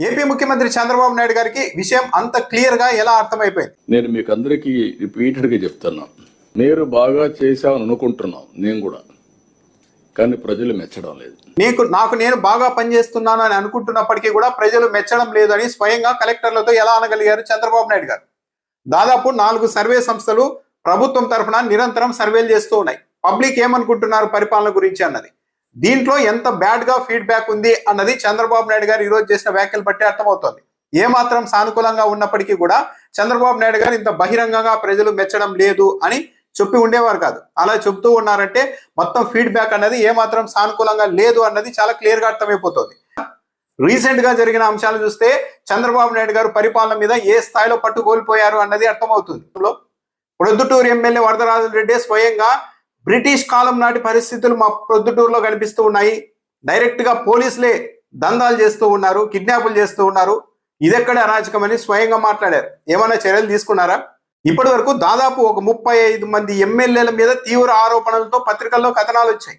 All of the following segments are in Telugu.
ఏపీ ముఖ్యమంత్రి చంద్రబాబు నాయుడు గారికి విషయం అంత క్లియర్ గా ఎలా అర్థమైపోయింది? నేను మీకు అందరికీ రిపీటెడ్ గా చెప్తున్నా, మీరు బాగా చేశామని అనుకుంటున్నాం నేను కూడా, కానీ ప్రజలు మెచ్చడం లేదు. నేను బాగా పనిచేస్తున్నాను అని అనుకుంటున్నప్పటికీ కూడా ప్రజలు మెచ్చడం లేదు అని స్వయంగా కలెక్టర్లతో ఎలా అనగలిగారు చంద్రబాబు నాయుడు గారు? దాదాపు 4 సర్వే సంస్థలు ప్రభుత్వం తరఫున నిరంతరం సర్వేలు చేస్తూ ఉన్నాయి. పబ్లిక్ ఏమనుకుంటున్నారు పరిపాలన గురించి అన్నది, దీంట్లో ఎంత బ్యాడ్ గా ఫీడ్బ్యాక్ ఉంది అన్నది చంద్రబాబు నాయుడు గారు ఈ రోజు చేసిన వ్యాఖ్యలు బట్టి అర్థమవుతోంది. ఏమాత్రం సానుకూలంగా ఉన్నప్పటికీ కూడా చంద్రబాబు నాయుడు గారు ఇంత బహిరంగంగా ప్రజలు మెచ్చడం లేదు అని చెప్పి ఉండేవారు కాదు. అలా చెప్తూ ఉన్నారంటే మొత్తం ఫీడ్బ్యాక్ అన్నది ఏమాత్రం సానుకూలంగా లేదు అన్నది చాలా క్లియర్ గా అర్థమైపోతుంది. రీసెంట్ గా జరిగిన అంశాలు చూస్తే చంద్రబాబు నాయుడు గారు పరిపాలన మీద ఏ స్థాయిలో పట్టు కోల్పోయారు అన్నది అర్థమవుతుంది. ప్రొద్దుటూరు ఎమ్మెల్యే వరదరాజరెడ్డి స్వయంగా బ్రిటిష్ కాలం నాటి పరిస్థితులు మా ప్రొద్దుటూరులో కనిపిస్తూ ఉన్నాయి. డైరెక్ట్ గా పోలీసులే దందాలు చేస్తూ ఉన్నారు, కిడ్నాపులు చేస్తూ ఉన్నారు, ఇదెక్కడ అరాచకమని స్వయంగా మాట్లాడారు. ఏమైనా చర్యలు తీసుకున్నారా? ఇప్పటి వరకు దాదాపు ఒక 35 మంది ఎమ్మెల్యేల మీద తీవ్ర ఆరోపణలతో పత్రికల్లో కథనాలు వచ్చాయి.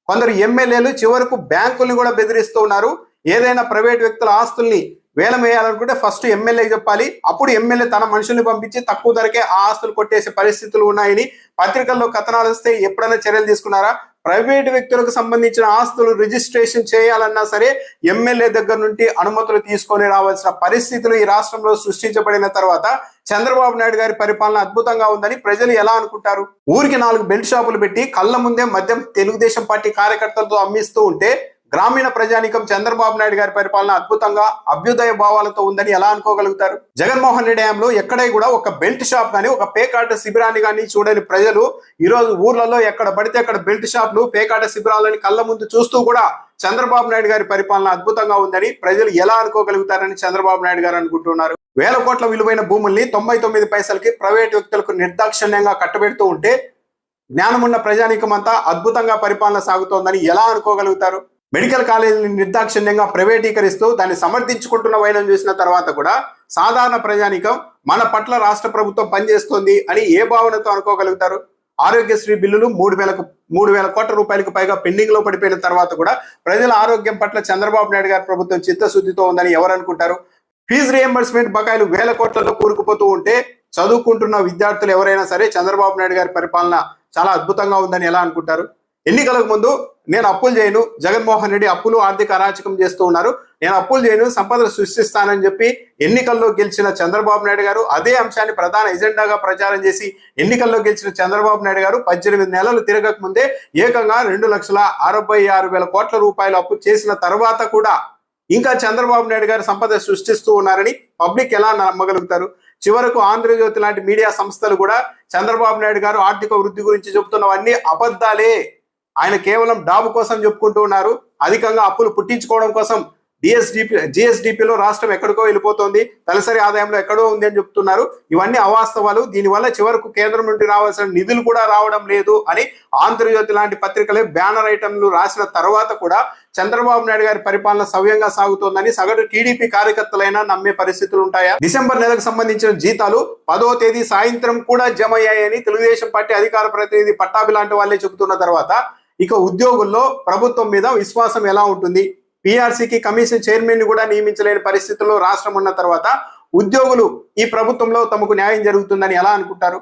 కొందరు ఎమ్మెల్యేలు చివరకు బ్యాంకుల్ని కూడా బెదిరిస్తూ ఉన్నారు. ఏదైనా ప్రైవేట్ వ్యక్తుల ఆస్తుల్ని వేలం వేయాలనుకుంటే ఫస్ట్ ఎమ్మెల్యేకి చెప్పాలి, అప్పుడు ఎమ్మెల్యే తన మనుషుల్ని పంపించి తక్కువ ధరకే ఆ ఆస్తులు కొట్టేసే పరిస్థితులు ఉన్నాయని పత్రికల్లో కథనాలు వస్తే ఎప్పుడైనా చర్యలు తీసుకున్నారా? ప్రైవేట్ వ్యక్తులకు సంబంధించిన ఆస్తులు రిజిస్ట్రేషన్ చేయాలన్నా సరే ఎమ్మెల్యే దగ్గర నుండి అనుమతులు తీసుకొని రావాల్సిన పరిస్థితులు ఈ రాష్ట్రంలో సృష్టించబడిన తర్వాత చంద్రబాబు నాయుడు గారి పరిపాలన అద్భుతంగా ఉందని ప్రజలు ఎలా అనుకుంటారు? ఊరికి 4 బెల్ట్ షాపులు పెట్టి కళ్ళ ముందే మద్యం తెలుగుదేశం పార్టీ కార్యకర్తలతో అమ్మిస్తూ ఉంటే గ్రామీణ ప్రజానికం చంద్రబాబు నాయుడు గారి పరిపాలన అద్భుతంగా అభ్యుదయ భావాలతో ఉందని ఎలా అనుకోగలుగుతారు? జగన్మోహన్ రెడ్డి హయాంలో ఎక్కడే కూడా ఒక బెల్ట్ షాప్ కానీ ఒక పేకాట శిబిరాన్ని కానీ చూడని ప్రజలు ఈ రోజు ఊర్లలో ఎక్కడ పడితే అక్కడ బెల్ట్ షాప్లు పేకాట శిబిరాలని కళ్ళ ముందు చూస్తూ కూడా చంద్రబాబు నాయుడు గారి పరిపాలన అద్భుతంగా ఉందని ప్రజలు ఎలా అనుకోగలుగుతారని చంద్రబాబు నాయుడు గారు అనుకుంటున్నారు. 1000 కోట్ల విలువైన భూముల్ని 99 పైసలకి ప్రైవేట్ వ్యక్తులకు నిర్దాక్షిణ్యంగా కట్టబెడుతూ ఉంటే జ్ఞానమున్న ప్రజానికం అంతా అద్భుతంగా పరిపాలన సాగుతోందని ఎలా అనుకోగలుగుతారు? మెడికల్ కాలేజీని నిర్దాక్షిణ్యంగా ప్రైవేటీకరిస్తూ దాన్ని సమర్థించుకుంటున్న వైనం చూసిన తర్వాత కూడా సాధారణ ప్రజానికం మన పట్ల రాష్ట్ర ప్రభుత్వం పనిచేస్తోంది అని ఏ భావనతో అనుకోగలుగుతారు? ఆరోగ్యశ్రీ బిల్లులు 3,000 కోట్ల రూపాయలకు పైగా పెండింగ్ లో పడిపోయిన తర్వాత కూడా ప్రజల ఆరోగ్యం పట్ల చంద్రబాబు నాయుడు గారి ప్రభుత్వం చిత్తశుద్ధితో ఉందని ఎవరు అనుకుంటారు? ఫీజు రియంబర్స్మెంట్ బకాయిలు 1000 కోట్లలో కూరుకుపోతూ ఉంటే చదువుకుంటున్న విద్యార్థులు ఎవరైనా సరే చంద్రబాబు నాయుడు గారి పరిపాలన చాలా అద్భుతంగా ఉందని ఎలా అనుకుంటారు? ఎన్నికలకు ముందు నేను అప్పులు చేయను, జగన్మోహన్ రెడ్డి అప్పులు ఆర్థిక అరాచకం చేస్తూ ఉన్నారు, నేను అప్పులు చేయను సంపదను సృష్టిస్తానని చెప్పి ఎన్నికల్లో గెలిచిన చంద్రబాబు నాయుడు గారు అదే అంశాన్ని ప్రధాన ఎజెండాగా ప్రచారం చేసి ఎన్నికల్లో గెలిచిన చంద్రబాబు నాయుడు గారు 18 నెలలు తిరగక ముందే ఏకంగా 2,66,000 కోట్ల రూపాయలు అప్పు చేసిన తర్వాత కూడా ఇంకా చంద్రబాబు నాయుడు గారు సంపద సృష్టిస్తూ ఉన్నారని పబ్లిక్ ఎలా నమ్మగలుగుతారు? చివరకు ఆంధ్రజ్యోతి లాంటి మీడియా సంస్థలు కూడా చంద్రబాబు నాయుడు గారు ఆర్థిక వృద్ధి గురించి చెబుతున్నవన్నీ అబద్ధాలే, ఆయన కేవలం డాబు కోసం చెప్పుకుంటూ ఉన్నారు, అధికంగా అప్పులు పుట్టించుకోవడం కోసం జిఎస్డిపిలో రాష్ట్రం ఎక్కడికో వెళ్ళిపోతుంది, తలసరి ఆదాయంలో ఎక్కడో ఉంది అని చెప్తున్నారు. ఇవన్నీ అవాస్తవాలు, దీనివల్ల చివరకు కేంద్రం నుండి రావాల్సిన నిధులు కూడా రావడం లేదు అని ఆంధ్రజ్యోతి లాంటి పత్రికలే బ్యానర్ ఐటమ్లు రాసిన తర్వాత కూడా చంద్రబాబు నాయుడు గారి పరిపాలన సవ్యంగా సాగుతోందని సగటు టీడీపీ కార్యకర్తలైనా నమ్మే పరిస్థితులు ఉంటాయా? డిసెంబర్ నెలకు సంబంధించిన జీతాలు 10వ తేదీ సాయంత్రం కూడా జమ అయ్యాయని తెలుగుదేశం పార్టీ అధికార ప్రతినిధి పట్టాభి లాంటి వాళ్ళే చెబుతున్న తర్వాత ఇక ఉద్యోగుల్లో ప్రభుత్వం మీద విశ్వాసం ఎలా ఉంటుంది? పిఆర్సీకి కమిషన్ చైర్మన్ ని కూడా నియమించలేని పరిస్థితుల్లో రాష్ట్రం ఉన్న తర్వాత ఉద్యోగులు ఈ ప్రభుత్వంలో తమకు న్యాయం జరుగుతుందని ఎలా అనుకుంటారు?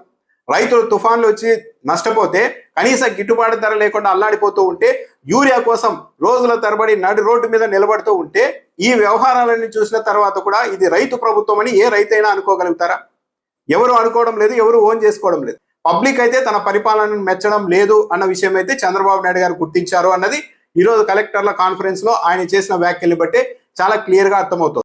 రైతులు తుఫాన్లు వచ్చి నష్టపోతే కనీస గిట్టుబాటు ధర లేకుండా అల్లాడిపోతూ ఉంటే యూరియా కోసం రోజుల తరబడి నడి రోడ్డు మీద నిలబడుతూ ఉంటే ఈ వ్యవహారాలన్నీ చూసిన తర్వాత కూడా ఇది రైతు ప్రభుత్వం అని ఏ రైతైనా అనుకోగలుగుతారా? ఎవరు అనుకోవడం లేదు, ఎవరు ఓన్ చేసుకోవడం లేదు. పబ్లిక్ అయితే తన పరిపాలనను మెచ్చడం లేదు అన్న విషయం అయితే చంద్రబాబు నాయుడు గారు గుర్తించారు అన్నది ఈరోజు కలెక్టర్ల కాన్ఫరెన్స్ లో ఆయన చేసిన వ్యాఖ్యల్ని బట్టి చాలా క్లియర్ గా అర్థమవుతుంది.